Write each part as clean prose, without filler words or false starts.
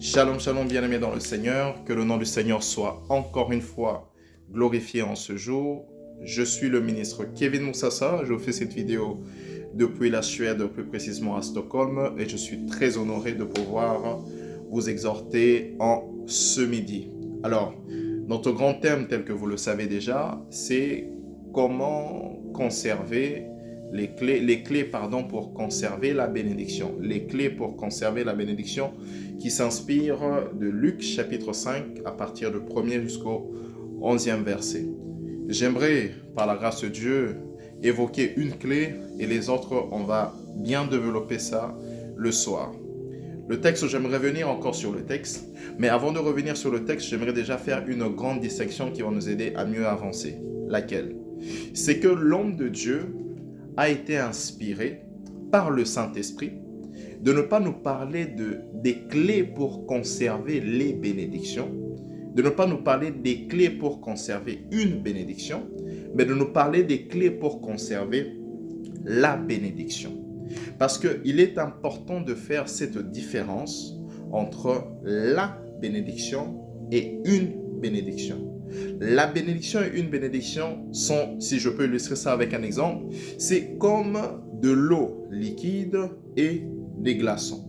Shalom, shalom, bien-aimés dans le Seigneur. Que le nom du Seigneur soit encore une fois glorifié en ce jour. Je suis le ministre Kevin Moussassa. Je vous fais cette vidéo depuis la Suède, plus précisément à Stockholm. Et je suis très honoré de pouvoir vous exhorter en ce midi. Alors, notre grand thème, tel que vous le savez déjà, c'est comment conserver les clés pour conserver la bénédiction. Les clés pour conserver la bénédiction qui s'inspire de Luc chapitre 5 à partir du 1er jusqu'au 11e verset. J'aimerais, par la grâce de Dieu, évoquer une clé et les autres, on va bien développer ça le soir. Le texte, j'aimerais revenir encore sur le texte, mais avant de revenir sur le texte, j'aimerais déjà faire une grande distinction qui va nous aider à mieux avancer. Laquelle? C'est que l'homme de Dieu a été inspiré par le Saint-Esprit de ne pas nous parler des clés pour conserver les bénédictions, de ne pas nous parler des clés pour conserver une bénédiction, mais de nous parler des clés pour conserver la bénédiction. Parce qu'il est important de faire cette différence entre la bénédiction et une bénédiction. La bénédiction et une bénédiction sont, si je peux illustrer ça avec un exemple, c'est comme de l'eau liquide et des glaçons.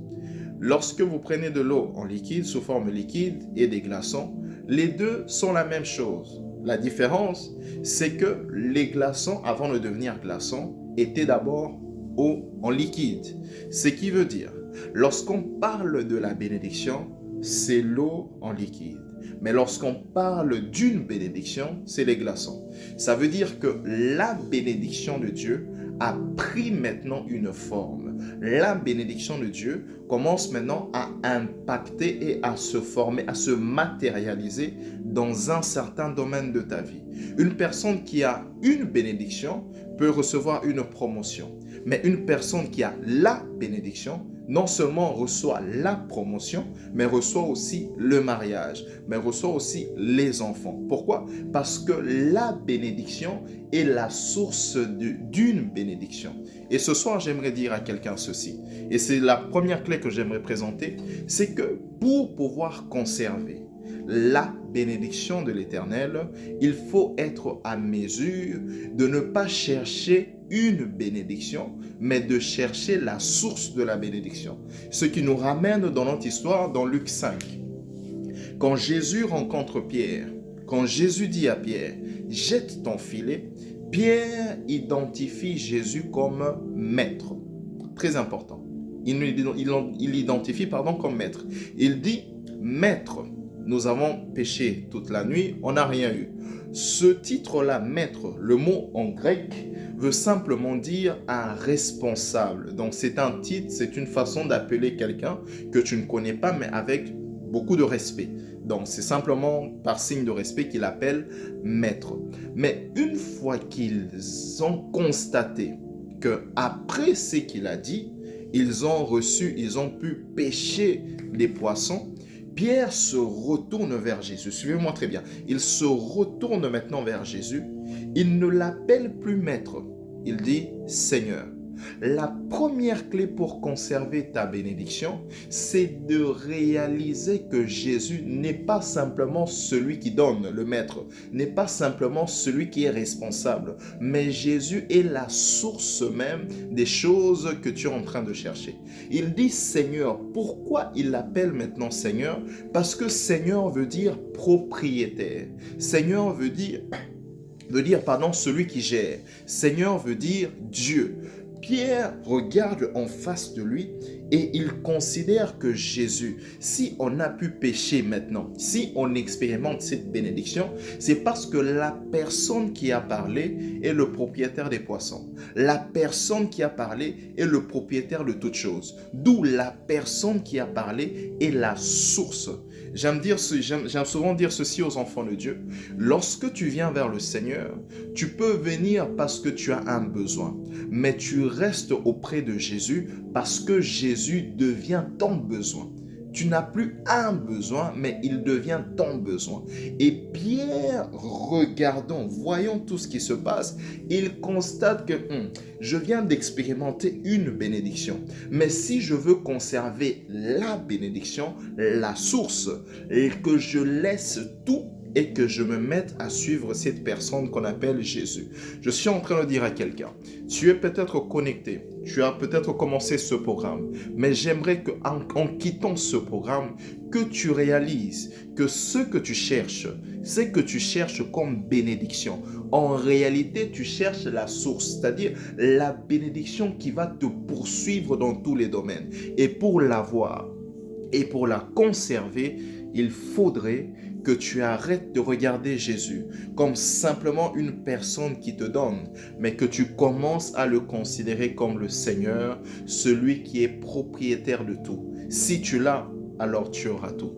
Lorsque vous prenez de l'eau en liquide, sous forme liquide, et des glaçons, les deux sont la même chose. La différence, c'est que les glaçons, avant de devenir glaçons, étaient d'abord eau en liquide. Ce qui veut dire, lorsqu'on parle de la bénédiction, c'est l'eau en liquide. Mais lorsqu'on parle d'une bénédiction, c'est les glaçons. Ça veut dire que la bénédiction de Dieu a pris maintenant une forme. La bénédiction de Dieu commence maintenant à impacter et à se former, à se matérialiser dans un certain domaine de ta vie. Une personne qui a une bénédiction peut recevoir une promotion. Mais une personne qui a la bénédiction, non seulement reçoit la promotion, mais reçoit aussi le mariage, mais reçoit aussi les enfants. Pourquoi? Parce que la bénédiction est la source d'une bénédiction. Et ce soir, j'aimerais dire à quelqu'un ceci, et c'est la première clé que j'aimerais présenter, c'est que pour pouvoir conserver la bénédiction de l'Éternel, il faut être à mesure de ne pas chercher une bénédiction, mais de chercher la source de la bénédiction. Ce qui nous ramène dans notre histoire dans Luc 5. Quand Jésus rencontre Pierre, quand Jésus dit à Pierre, jette ton filet, Pierre identifie Jésus comme maître. Très important. Il l'identifie comme maître. Il dit, maître, nous avons péché toute la nuit, on n'a rien eu. Ce titre-là, maître, le mot en grec, veut simplement dire un responsable. Donc c'est un titre, c'est une façon d'appeler quelqu'un que tu ne connais pas, mais avec beaucoup de respect. Donc c'est simplement par signe de respect qu'il appelle maître. Mais une fois qu'ils ont constaté que après ce qu'il a dit, ils ont pu pêcher des poissons, Pierre se retourne vers Jésus. Suivez-moi très bien. Il se retourne maintenant vers Jésus. Il ne l'appelle plus maître. Il dit Seigneur. La première clé pour conserver ta bénédiction, c'est de réaliser que Jésus n'est pas simplement celui qui donne, le maître, n'est pas simplement celui qui est responsable, mais Jésus est la source même des choses que tu es en train de chercher. Il dit Seigneur. Pourquoi il l'appelle maintenant Seigneur? Parce que Seigneur veut dire propriétaire. Seigneur veut dire celui qui gère. Seigneur veut dire Dieu. Pierre regarde en face de lui et il considère que Jésus, si on a pu pécher maintenant, si on expérimente cette bénédiction, c'est parce que la personne qui a parlé est le propriétaire des poissons. La personne qui a parlé est le propriétaire de toutes choses. D'où la personne qui a parlé est la source. J'aime souvent dire ceci aux enfants de Dieu. Lorsque tu viens vers le Seigneur, tu peux venir parce que tu as un besoin, mais tu restes auprès de Jésus parce que Jésus devient ton besoin. Tu n'as plus un besoin, mais il devient ton besoin. Et Pierre, regardons, voyons tout ce qui se passe, il constate que je viens d'expérimenter une bénédiction. Mais si je veux conserver la bénédiction, la source, et que je laisse tout et que je me mette à suivre cette personne qu'on appelle Jésus. Je suis en train de dire à quelqu'un, tu es peut-être connecté, tu as peut-être commencé ce programme, mais j'aimerais qu'en quittant ce programme, que tu réalises que ce que tu cherches, c'est que tu cherches comme bénédiction. En réalité, tu cherches la source, c'est-à-dire la bénédiction qui va te poursuivre dans tous les domaines. Et pour l'avoir et pour la conserver, il faudrait que tu arrêtes de regarder Jésus comme simplement une personne qui te donne, mais que tu commences à le considérer comme le Seigneur, celui qui est propriétaire de tout. Si tu l'as, alors tu auras tout.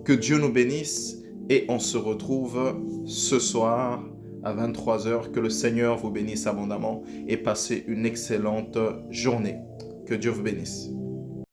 Que Dieu nous bénisse et on se retrouve ce soir à 23h. Que le Seigneur vous bénisse abondamment et passez une excellente journée. Que Dieu vous bénisse.